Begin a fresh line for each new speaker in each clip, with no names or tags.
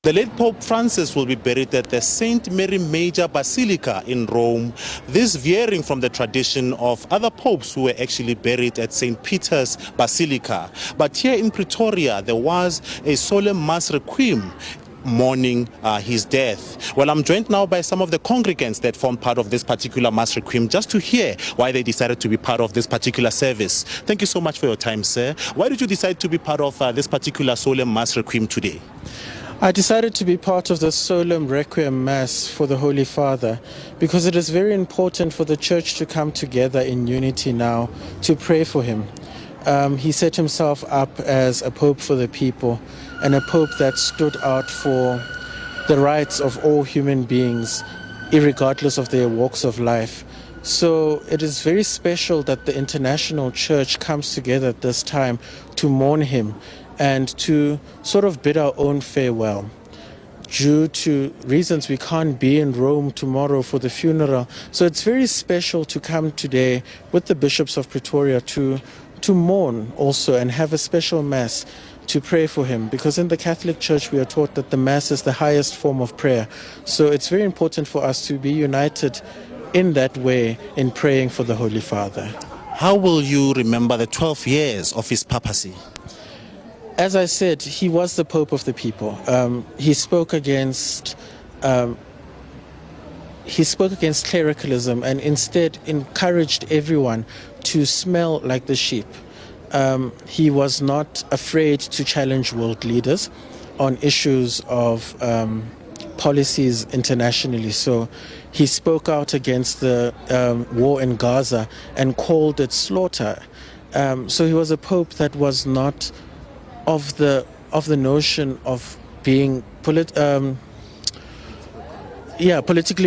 The late Pope Francis will be buried at the St. Mary Major Basilica in Rome, this veering from the tradition of other popes who were actually buried at St. Peter's Basilica. But here in Pretoria, there was a solemn mass requiem mourning his death. Well, I'm joined now by some of the congregants that formed part of this particular mass requiem, just to hear why they decided to be part of this particular service. Thank you so much for your time, sir. Why did you decide to be part of this particular solemn mass requiem today?
I decided to be part of the Solemn Requiem Mass for the Holy Father because it is very important for the Church to come together in unity now to pray for him. He set himself up as a pope for the people and a pope that stood out for the rights of all human beings, irregardless of their walks of life. So it is very special that the international church comes together at this time to mourn him and to sort of bid our own farewell. Due to reasons, we can't be in Rome tomorrow for the funeral. So it's very special to come today with the bishops of Pretoria to mourn also and have a special mass to pray for him, because in the Catholic Church we are taught that the mass is the highest form of prayer. So it's very important for us to be united in that way in praying for the Holy Father.
How will you remember the 12 years of his papacy?
As I said, he was the Pope of the people. He spoke against clericalism and instead encouraged everyone to smell like the sheep. He was not afraid to challenge world leaders on issues of policies internationally. So he spoke out against the war in Gaza and called it slaughter. So he was a Pope that was not of the notion of being politically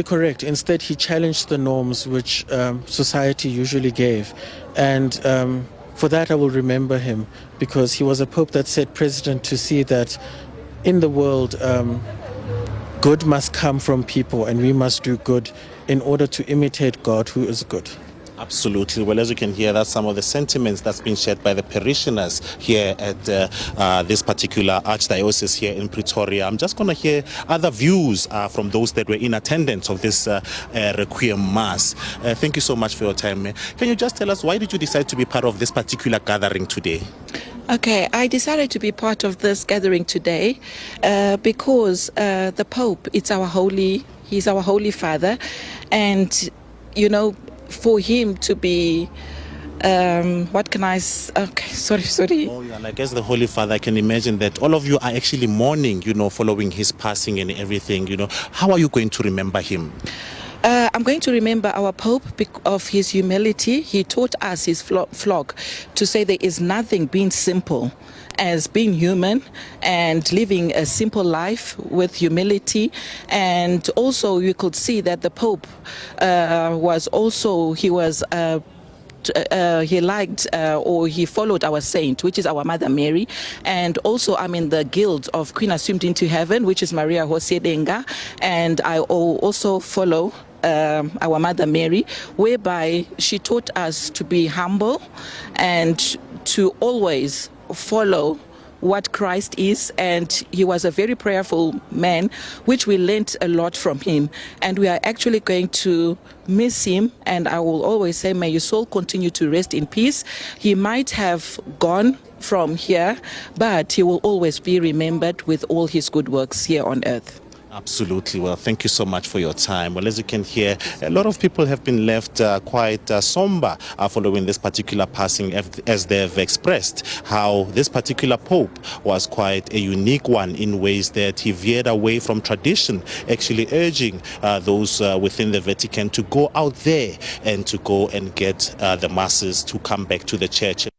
correct. Instead, he challenged the norms which society usually gave. And for that, I will remember him, because he was a Pope that set precedent to see that in the world, good must come from people, and we must do good in order to imitate God, who is good.
Absolutely. Well, as you can hear, that's some of the sentiments that's been shared by the parishioners here at this particular archdiocese here in Pretoria. I'm just going to hear other views from those that were in attendance of this Requiem Mass. Thank you so much for your time. Can you just tell us, why did you decide to be part of this particular gathering today?
Okay, I decided to be part of this gathering today because the Pope, he's our Holy Father, and for him to be, sorry.
Oh, yeah, like as the Holy Father, I can imagine that all of you are actually mourning, following his passing and everything, How are you going to remember him?
I'm going to remember our Pope of his humility. He taught us, his flock, to say there is nothing being simple as being human and living a simple life with humility. And also you could see that the Pope he liked or he followed our saint, which is our Mother Mary, and also I'm in the guild of Queen Assumed into Heaven, which is Maria Jose Denga, and I also follow our Mother Mary, whereby she taught us to be humble and to always follow what Christ is, and he was a very prayerful man, which we learned a lot from him, and we are actually going to miss him. And I will always say, may your soul continue to rest in peace. He might have gone from here, but he will always be remembered with all his good works here on earth.
Absolutely. Well, thank you so much for your time. Well, as you can hear, a lot of people have been left quite somber following this particular passing, as they've expressed how this particular Pope was quite a unique one in ways that he veered away from tradition, actually urging those within the Vatican to go out there and to go and get the masses to come back to the church.